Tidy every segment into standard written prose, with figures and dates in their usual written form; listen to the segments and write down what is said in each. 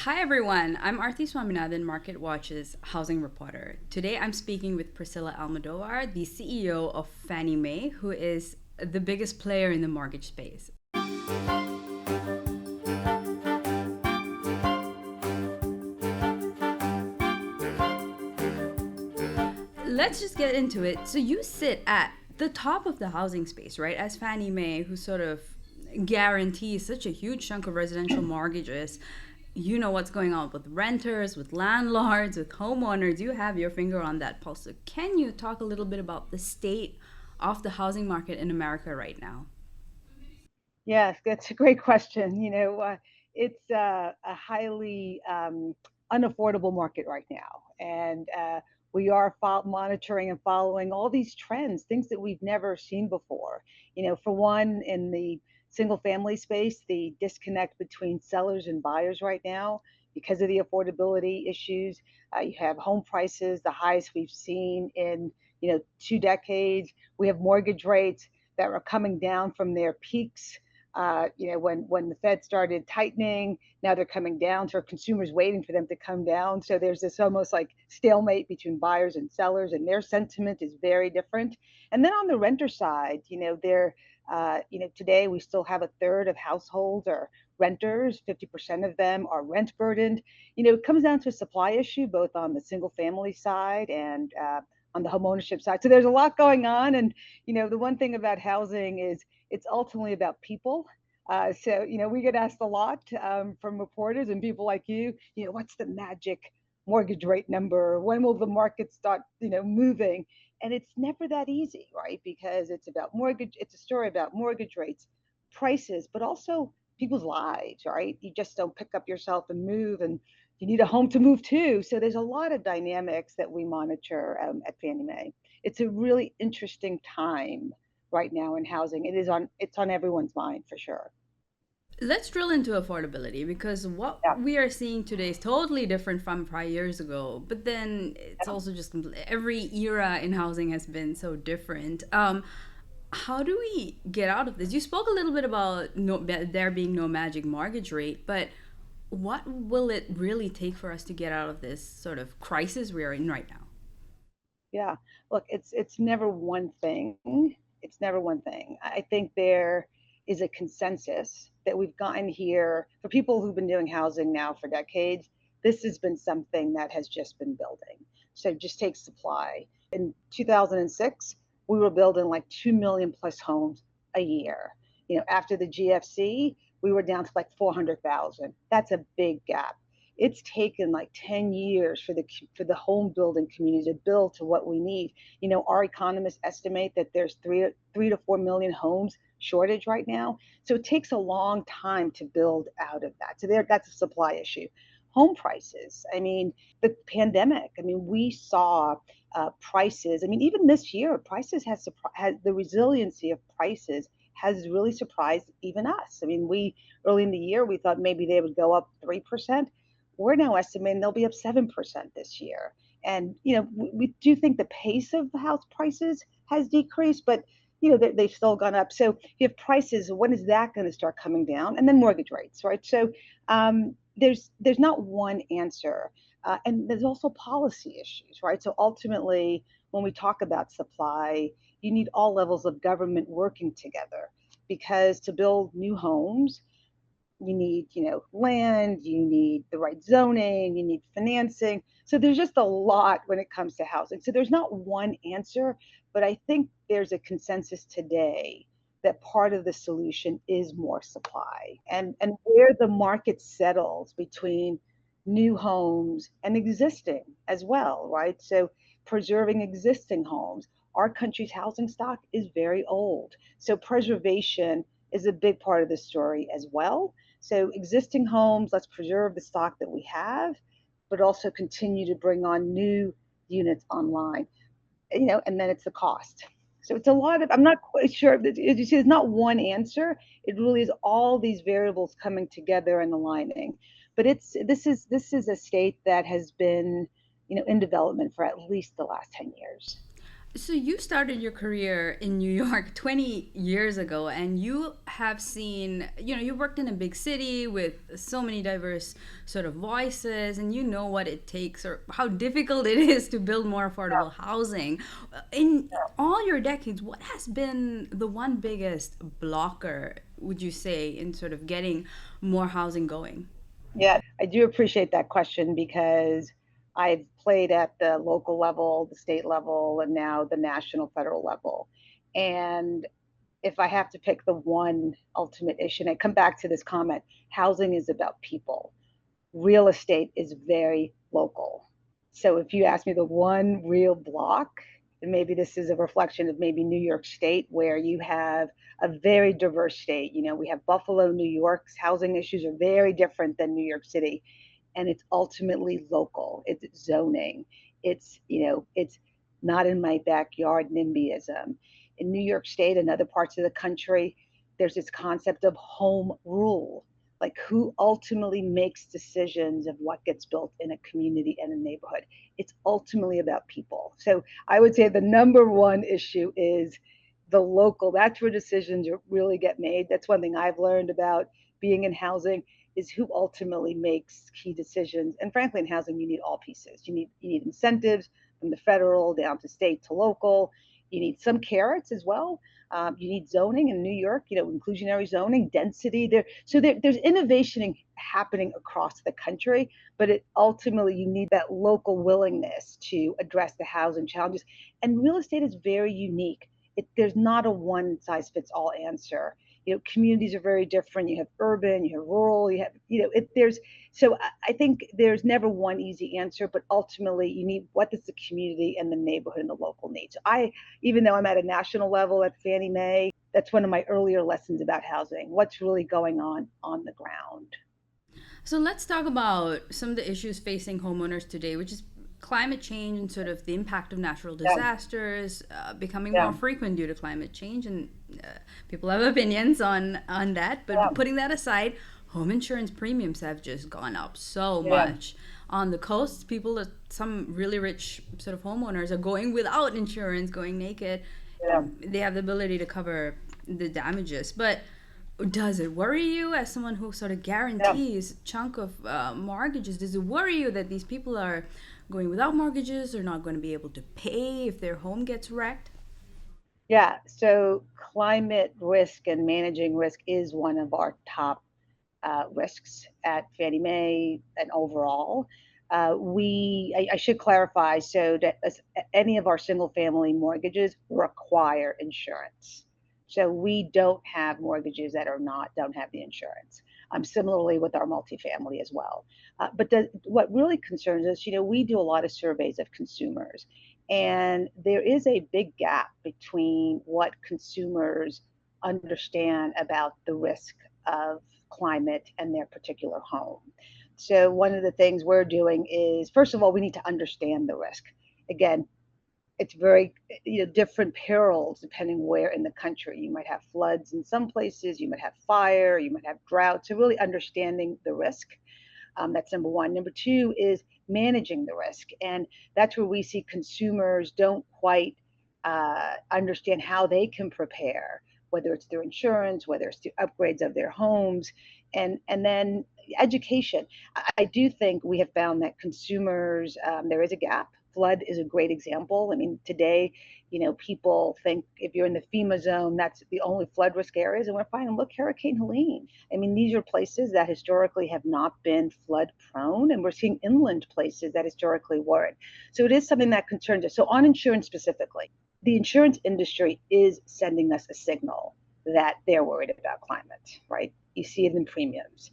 Hi everyone, I'm Arthi Swaminathan, MarketWatch's housing reporter. Today I'm speaking with Priscilla Almodovar, the CEO of Fannie Mae, who is the biggest player in the mortgage space. Let's just get into it. So you sit at the top of the housing space, right? As Fannie Mae, who sort of guarantees such a huge chunk of residential mortgages. You know what's going on with renters, with landlords, with homeowners. You have your finger on that pulse. So can you talk a little bit about the state of the housing market in America right now? Yes, that's a great question. It's a highly unaffordable market right now, and we are monitoring and following all these trends, things that we've never seen before. For one, in the single-family space, the disconnect between sellers and buyers right now because of the affordability issues. You have home prices, the highest we've seen in 2 decades. We have mortgage rates that are coming down from their peaks when the Fed started tightening. Now they're coming down, so consumers waiting for them to come down. So there's this almost like stalemate between buyers and sellers, and their sentiment is very different. And then on the renter side, today we still have a third of households are renters. 50% of them are rent burdened. It comes down to a supply issue, both on the single family side and on the home ownership side. So there's a lot going on. And, the one thing about housing is it's ultimately about people. We get asked a lot from reporters and people like what's the magic mortgage rate number? When will the market start, moving? And it's never that easy, right? Because it's a story about mortgage rates, prices, but also people's lives, right? You just don't pick up yourself and move, and you need a home to move to. So there's a lot of dynamics that we monitor at Fannie Mae. It's a really interesting time right now in housing. It's on everyone's mind for sure. Let's drill into affordability because what Yeah, we are seeing today is totally different from prior years ago. But then it's yeah. also just every era in housing has been so different. How do we get out of this? You spoke a little bit about there being no magic mortgage rate, but what will it really take for us to get out of this sort of crisis we're in right now? Yeah. Look, it's never one thing. It's never one thing. I think there is a consensus that we've gotten here for people who've been doing housing now for decades. This has been something that has just been building. So just take supply. In 2006, we were building like 2 million plus homes a year. After the GFC, we were down to like 400,000. That's a big gap. It's taken like 10 years for the home building community to build to what we need. Our economists estimate that there's three to 4 million homes shortage right now. So it takes a long time to build out of that. So that's a supply issue. Home prices. I mean, the pandemic. I mean, we saw prices. I mean, even this year, prices has the resiliency of prices has really surprised even us. I mean, we early in the year we thought maybe they would go up 3%. We're now estimating they'll be up 7% this year. And we do think the pace of the house prices has decreased, but they've still gone up. So you have prices. When is that going to start coming down? And then mortgage rates, right? So there's not one answer, and there's also policy issues, right? So ultimately, when we talk about supply, you need all levels of government working together because to build new homes you need land, you need the right zoning, you need financing. So there's just a lot when it comes to housing. So there's not one answer, but I think there's a consensus today that part of the solution is more supply, and where the market settles between new homes and existing as well, right? So preserving existing homes. Our country's housing stock is very old, so preservation is a big part of the story as well. So existing homes, let's preserve the stock that we have, but also continue to bring on new units online. And then it's the cost. So it's a lot of, I'm not quite sure, as you see, it's not one answer. It really is all these variables coming together and aligning. But this is a state that has been, in development for at least the last 10 years. So you started your career in New York 20 years ago, and you have seen, you worked in a big city with so many diverse sort of voices, and you know what it takes or how difficult it is to build more affordable housing. In all your decades, what has been the one biggest blocker, would you say, in sort of getting more housing going? Yeah, I do appreciate that question because I've played at the local level, the state level, and now the national federal level. And if I have to pick the one ultimate issue, and I come back to this comment, housing is about people. Real estate is very local. So if you ask me the one real block, and maybe this is a reflection of maybe New York State, where you have a very diverse state. We have Buffalo, New York's housing issues are very different than New York City, and it's ultimately local. It's zoning. It's not in my backyard NIMBYism. In New York State and other parts of the country, there's this concept of home rule, like who ultimately makes decisions of what gets built in a community and a neighborhood. It's ultimately about people. So I would say the number one issue is the local. That's where decisions really get made. That's one thing I've learned about being in housing is who ultimately makes key decisions. And frankly, in housing, you need all pieces. You need incentives from the federal down to state to local. You need some carrots as well. You need zoning in New York, inclusionary zoning, density there. So there's innovation happening across the country, but it ultimately you need that local willingness to address the housing challenges. And real estate is very unique. There's not a one size fits all answer. Communities are very different. You have urban, you have rural, you have, there's, so I think there's never one easy answer, but ultimately you need what does the community and the neighborhood and the local need. So even though I'm at a national level at Fannie Mae, that's one of my earlier lessons about housing. What's really going on the ground? So let's talk about some of the issues facing homeowners today, which is climate change and sort of the impact of natural Yeah, disasters becoming yeah, more frequent due to climate change. And people have opinions on that. yeah, But putting that aside, home insurance premiums have just gone up so yeah, much. On the coast, some really rich sort of homeowners are going without insurance, going naked. yeah, They have the ability to cover the damages. But does it worry you as someone who sort of yeah. guarantees a chunk of mortgages? Does it worry you that these people are going without mortgages or not going to be able to pay if their home gets wrecked? Yeah, so climate risk and managing risk is one of our top risks at Fannie Mae and overall. I should clarify so that any of our single family mortgages require insurance. So we don't have mortgages that don't have the insurance. Similarly with our multifamily as well. But what really concerns us, we do a lot of surveys of consumers, and there is a big gap between what consumers understand about the risk of climate and their particular home. So one of the things we're doing is, first of all, we need to understand the risk. Again, it's very different perils depending where in the country. You might have floods in some places, you might have fire, you might have drought. So really understanding the risk. That's number one. Number two is managing the risk, and that's where we see consumers don't quite understand how they can prepare, whether it's through insurance, whether it's through upgrades of their homes, and then education. I do think we have found that consumers, there is a gap. Flood is a great example. I mean, today, people think if you're in the FEMA zone, that's the only flood risk areas, and we're finding, look, Hurricane Helene. I mean, these are places that historically have not been flood prone, and we're seeing inland places that historically weren't. So it is something that concerns us. So on insurance specifically, the insurance industry is sending us a signal that they're worried about climate, right? You see it in premiums.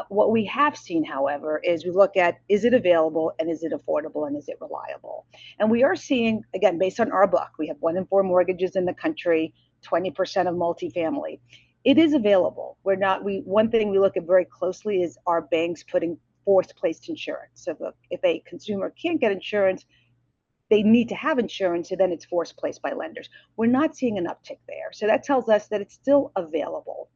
What we have seen, however, is we look at, is it available and is it affordable and is it reliable? And we are seeing, again, based on our book, we have 1 in 4 mortgages in the country, 20% of multifamily. It is available. One thing we look at very closely is, are banks putting forced placed insurance? So if a consumer can't get insurance, they need to have insurance, and then it's forced placed by lenders. We're not seeing an uptick there. So that tells us that it's still available.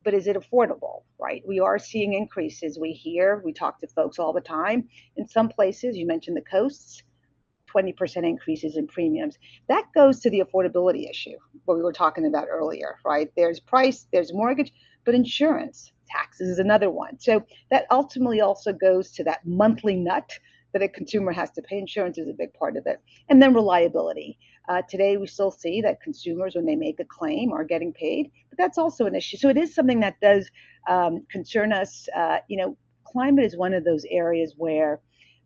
But is it affordable, right? We are seeing increases. We talk to folks all the time. In some places, you mentioned the coasts, 20% increases in premiums. That goes to the affordability issue, what we were talking about earlier, right? There's price, there's mortgage, but insurance, taxes is another one. So that ultimately also goes to that monthly nut that a consumer has to pay. Insurance is a big part of it. And then reliability. Today, we still see that consumers, when they make a claim, are getting paid, but that's also an issue. So it is something that does concern us. Climate is one of those areas where,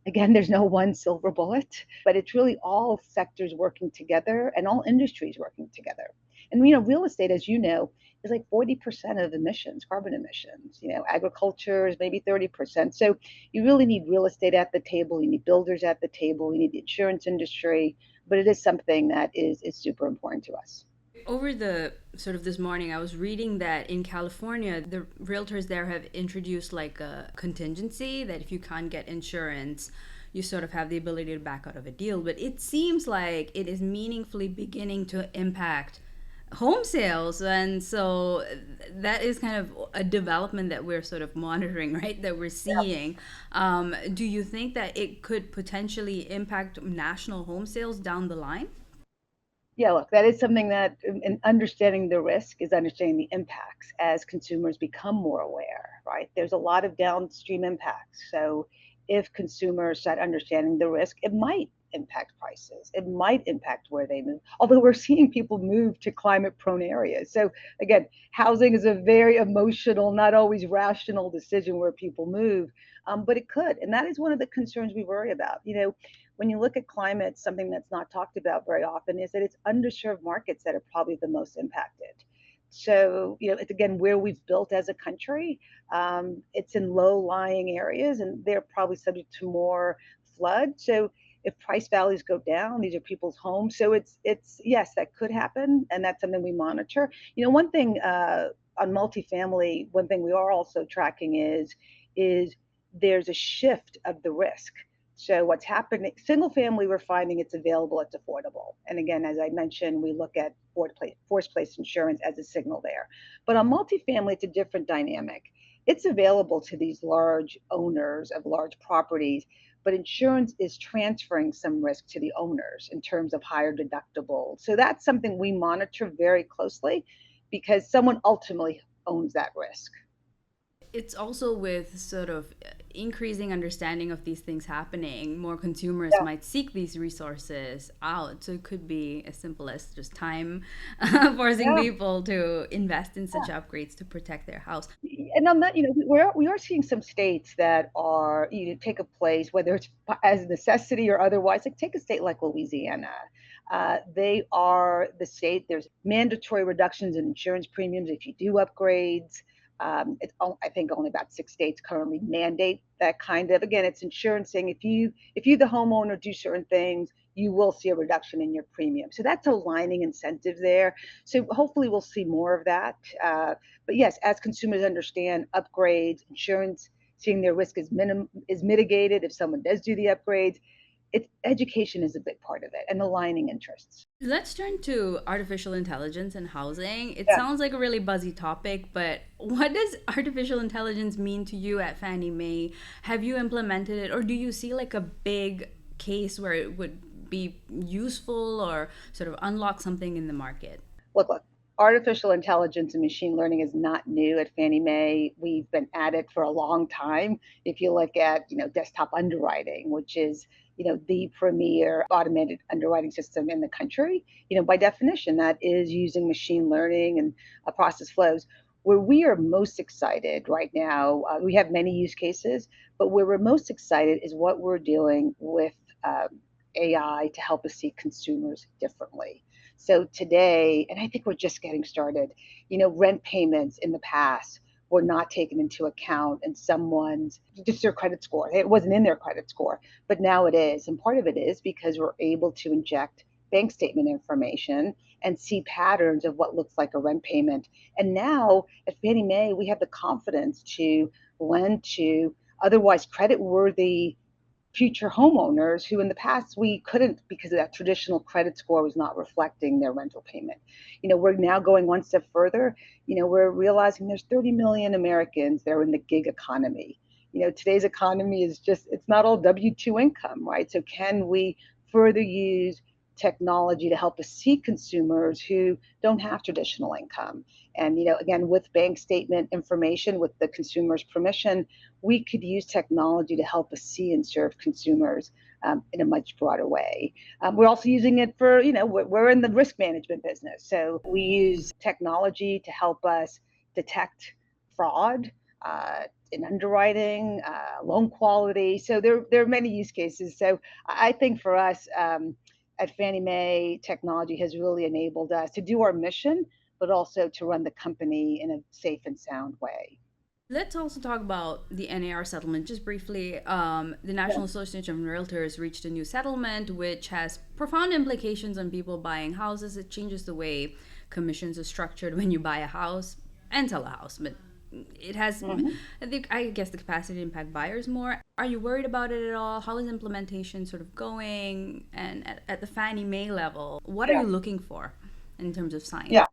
again, there's no one silver bullet, but it's really all sectors working together and all industries working together. And real estate, as you know, is like 40% of emissions, carbon emissions. Agriculture is maybe 30%. So you really need real estate at the table. You need builders at the table. You need the insurance industry. But it is something that is super important to us. Over the sort of this morning, I was reading that in California, the realtors there have introduced like a contingency that if you can't get insurance, you sort of have the ability to back out of a deal. But it seems like it is meaningfully beginning to impact home sales. And so that is kind of a development that we're sort of monitoring, right? That we're seeing. Do you think that it could potentially impact national home sales down the line? Yeah, look, that is something that in understanding the risk is understanding the impacts as consumers become more aware, right? There's a lot of downstream impacts. So if consumers start understanding the risk, it might impact prices. It might impact where they move. Although we're seeing people move to climate prone areas. So again, housing is a very emotional, not always rational decision where people move, but it could. And that is one of the concerns we worry about. When you look at climate, something that's not talked about very often is that it's underserved markets that are probably the most impacted. So, it's again where we've built as a country. It's in low-lying areas, and they're probably subject to more flood. So, if price values go down, these are people's homes. So it's yes, that could happen, and that's something we monitor. One thing on multifamily, one thing we are also tracking is there's a shift of the risk. So what's happening, single family, we're finding it's available, it's affordable. And again, as I mentioned, we look at forced place insurance as a signal there. But on multifamily, it's a different dynamic. It's available to these large owners of large properties, but insurance is transferring some risk to the owners in terms of higher deductibles. So that's something we monitor very closely because someone ultimately owns that risk. It's also with sort of increasing understanding of these things happening, more consumers Yeah, might seek these resources out. So it could be as simple as just time forcing yeah. people to invest in such upgrades to protect their house. And on that, we are seeing some states that are take a place, whether it's as necessity or otherwise. Like take a state like Louisiana. They are the state. There's mandatory reductions in insurance premiums if you do upgrades. I think only about 6 states currently mandate that kind of. Again, it's insurance saying if you the homeowner do certain things, you will see a reduction in your premium. So that's aligning incentive there. So hopefully we'll see more of that. But yes, as consumers understand upgrades, insurance, seeing their risk is mitigated if someone does do the upgrades. Education is a big part of it and aligning interests. Let's turn to artificial intelligence and housing. It Yeah. sounds like a really buzzy topic, but what does artificial intelligence mean to you at Fannie Mae? Have you implemented it, or do you see like a big case where it would be useful or sort of unlock something in the market? Look, artificial intelligence and machine learning is not new at Fannie Mae. We've been at it for a long time. If you look at, desktop underwriting, which is, the premier automated underwriting system in the country, by definition, that is using machine learning and process flows. Where we are most excited right now, we have many use cases, but where we're most excited is what we're doing with AI to help us see consumers differently. So today, and I think we're just getting started, rent payments in the past were not taken into account in someone's just their credit score. It wasn't in their credit score, but now it is. And part of it is because we're able to inject bank statement information and see patterns of what looks like a rent payment. And now at Fannie Mae, we have the confidence to lend to otherwise credit worthy future homeowners who in the past we couldn't because that traditional credit score was not reflecting their rental payment. We're now going one step further. We're realizing there's 30 million Americans that are in the gig economy. Today's economy is just, it's not all W-2 income, right? So can we further use technology to help us see consumers who don't have traditional income. And again, with bank statement information, with the consumer's permission, we could use technology to help us see and serve consumers in a much broader way. We're also using it for, we're in the risk management business. So we use technology to help us detect fraud in underwriting, loan quality. So there are many use cases. So I think for us at Fannie Mae, technology has really enabled us to do our mission, but also to run the company in a safe and sound way. Let's also talk about the NAR settlement just briefly. The National Association of Realtors reached a new settlement, which has profound implications on people buying houses. It changes the way commissions are structured when you buy a house and sell a house. But it has, I guess, the capacity to impact buyers more. Are you worried about it at all? How is implementation sort of going? And at the Fannie Mae level, what are you looking for in terms of signs? Yeah.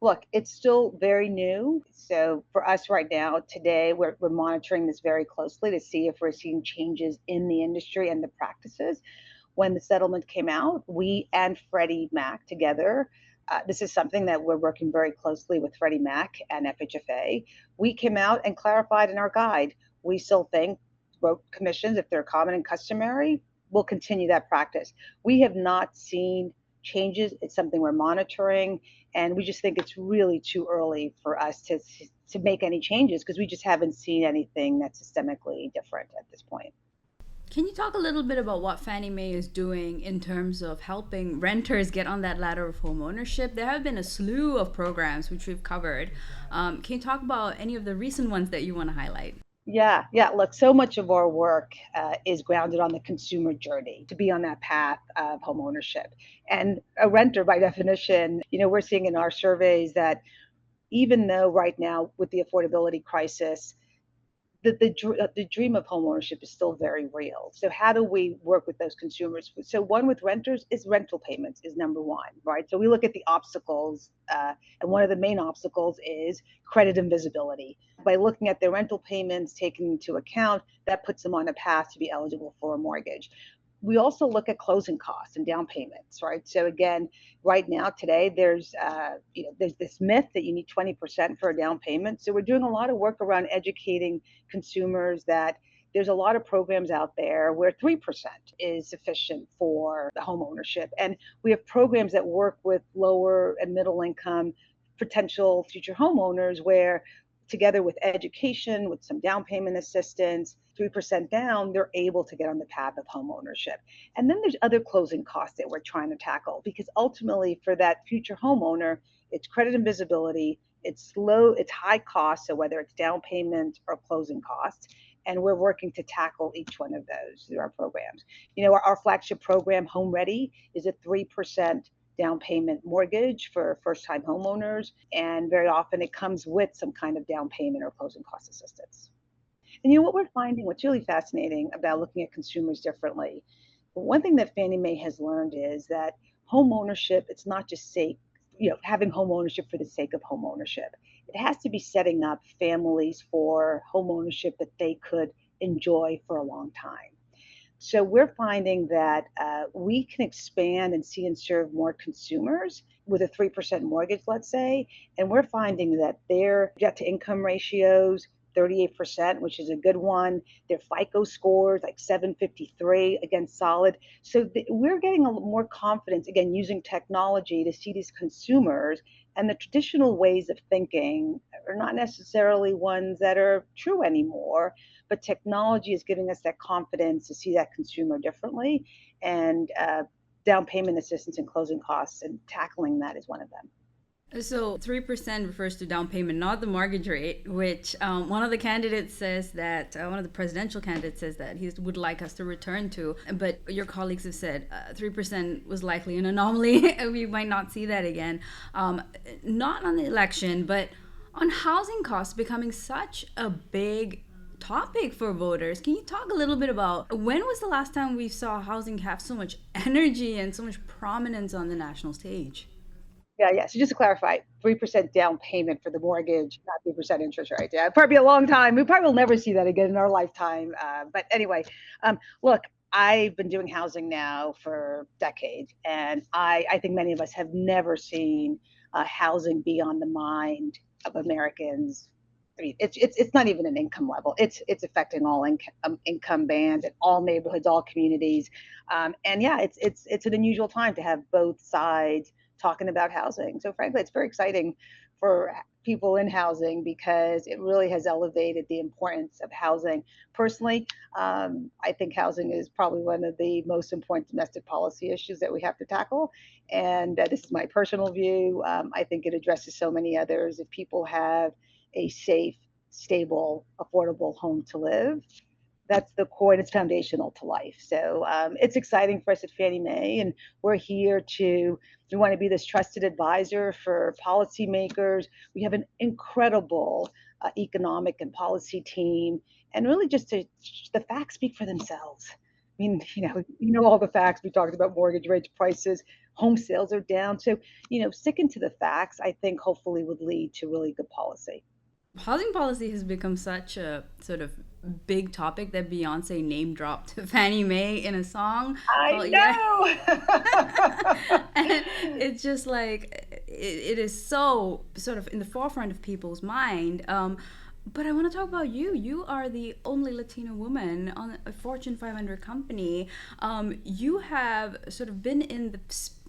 Look, it's still very new. So for us right now, today, we're monitoring this very closely to see if we're seeing changes in the industry and the practices. When the settlement came out, we and Freddie Mac together, this is something that we're working very closely with Freddie Mac and FHFA. We came out and clarified in our guide. We still think broke commissions, if they're common and customary, we'll continue that practice. We have not seen changes. It's something we're monitoring, and we just think it's really too early for us to make any changes because we just haven't seen anything that's systemically different at this point. Can you talk a little bit about what Fannie Mae is doing in terms of helping renters get on that ladder of home ownership? There have been a slew of programs which we've covered. Can you talk about any of the recent ones that you want to highlight? Yeah. Look, so much of our work is grounded on the consumer journey to be on that path of home ownership. And a renter, by definition, we're seeing in our surveys that even though right now with the affordability crisis, the dream of homeownership is still very real. So how do we work with those consumers? So one with renters is rental payments is number one, right? So we look at the obstacles, and one of the main obstacles is credit and visibility. By looking at their rental payments, taking into account, that puts them on a path to be eligible for a mortgage. We also look at closing costs and down payments, right? So again, right now today, there's this myth that you need 20% for a down payment. So we're doing a lot of work around educating consumers that there's a lot of programs out there where 3% is sufficient for the home ownership. And we have programs that work with lower and middle income potential future homeowners where together with education, with some down payment assistance, 3% down, they're able to get on the path of home ownership. And then there's other closing costs that we're trying to tackle because ultimately for that future homeowner, it's credit and visibility, it's high cost, so whether it's down payment or closing costs. And we're working to tackle each one of those through our programs. Our flagship program, Home Ready, is a 3% down payment mortgage for first-time homeowners, and very often it comes with some kind of down payment or closing cost assistance. And what we're finding, what's really fascinating about looking at consumers differently, one thing that Fannie Mae has learned is that home ownership, it's not just having home ownership for the sake of home ownership. It has to be setting up families for home ownership that they could enjoy for a long time. So we're finding that we can expand and see and serve more consumers with a 3% mortgage, let's say, and we're finding that their debt to income ratios, 38%, which is a good one. Their FICO scores like 753, again, solid. So we're getting a little more confidence, again, using technology to see these consumers, and the traditional ways of thinking are not necessarily ones that are true anymore, but technology is giving us that confidence to see that consumer differently, and down payment assistance and closing costs and tackling that is one of them. So 3% refers to down payment, not the mortgage rate, which one of the candidates says that, one of the presidential candidates says that he would like us to return to. But your colleagues have said 3% was likely an anomaly. We might not see that again. Not on the election, but on housing costs becoming such a big topic for voters. Can you talk a little bit about when was the last time we saw housing have so much energy and so much prominence on the national stage? Yeah. So just to clarify, 3% down payment for the mortgage, not 3% interest rate. Yeah, it'll probably be a long time. We probably will never see that again in our lifetime. But anyway, look, I've been doing housing now for decades, and I think many of us have never seen housing be on the mind of Americans. I mean, it's not even an income level. It's affecting all income bands and all neighborhoods, all communities. And yeah, it's an unusual time to have both sides talking about housing. So frankly, it's very exciting for people in housing because it really has elevated the importance of housing. Personally, I think housing is probably one of the most important domestic policy issues that we have to tackle. And this is my personal view. I think it addresses so many others. If people have a safe, stable, affordable home to live, that's the core and it's foundational to life. So it's exciting for us at Fannie Mae, and we're here to. We want to be this trusted advisor for policymakers. We have an incredible economic and policy team, and really just to the facts speak for themselves. I mean, all the facts we talked about: mortgage rates, prices, home sales are down. So, sticking to the facts, I think hopefully would lead to really good policy. Housing policy has become such a sort of big topic that Beyonce name dropped Fannie Mae in a song I called Yeah. know. And it's just like it is so sort of in the forefront of people's mind. But I want to talk about you. You are the only Latina woman on a Fortune 500 company. You have sort of been in the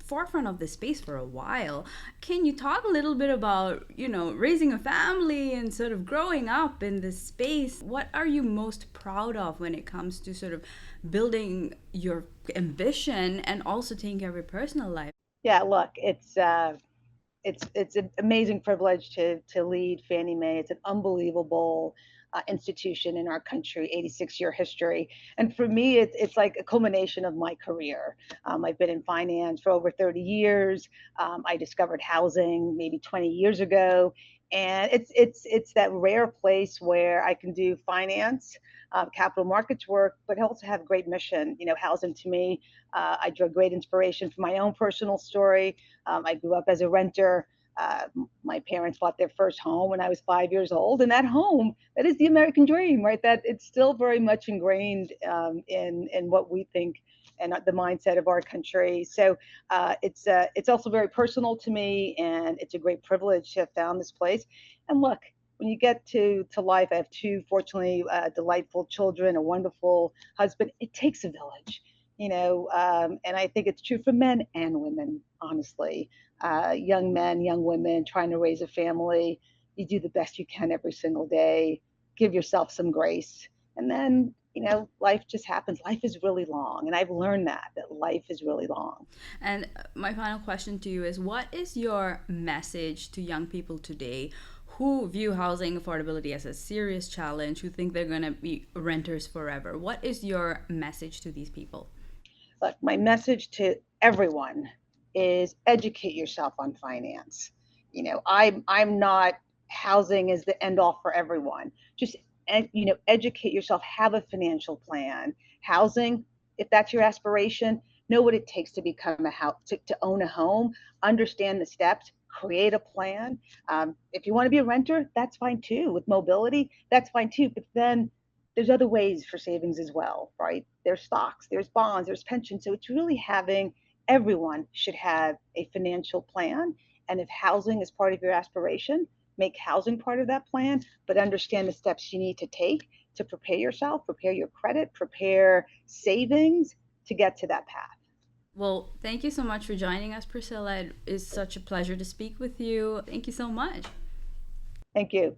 forefront of this space for a while. Can you talk a little bit about, raising a family and sort of growing up in this space? What are you most proud of when it comes to sort of building your ambition and also taking care of your personal life? Yeah, look, it's an amazing privilege to lead Fannie Mae. It's an unbelievable institution in our country, 86-year history. And for me, it's like a culmination of my career. I've been in finance for over 30 years. I discovered housing maybe 20 years ago. And it's that rare place where I can do finance, capital markets work, but also have great mission. Housing to me, I drew great inspiration from my own personal story. I grew up as a renter. Uh, my parents bought their first home when I was 5 years old, and that home, that is the American dream, right? That it's still very much ingrained in what we think and the mindset of our country. So it's also very personal to me, and it's a great privilege to have found this place. And look, when you get to life, I have two fortunately delightful children, a wonderful husband. It takes a village, and I think it's true for men and women, honestly. Young men, young women trying to raise a family, you do the best you can every single day, give yourself some grace, and then, life just happens. Life is really long, and I've learned that life is really long. And my final question to you is, what is your message to young people today who view housing affordability as a serious challenge, who think they're going to be renters forever? What is your message to these people? Look, my message to everyone is educate yourself on finance. I'm not housing is the end all for everyone. Just educate yourself, have a financial plan. Housing, if that's your aspiration, know what it takes to become a house, to own a home, understand the steps, create a plan. If you want to be a renter, that's fine too. With mobility, that's fine too. But then there's other ways for savings as well, right? There's stocks, there's bonds, there's pensions. So it's really having everyone should have a financial plan. And if housing is part of your aspiration, make housing part of that plan, but understand the steps you need to take to prepare yourself, prepare your credit, prepare savings to get to that path. Well, thank you so much for joining us, Priscilla. It is such a pleasure to speak with you. Thank you so much. Thank you.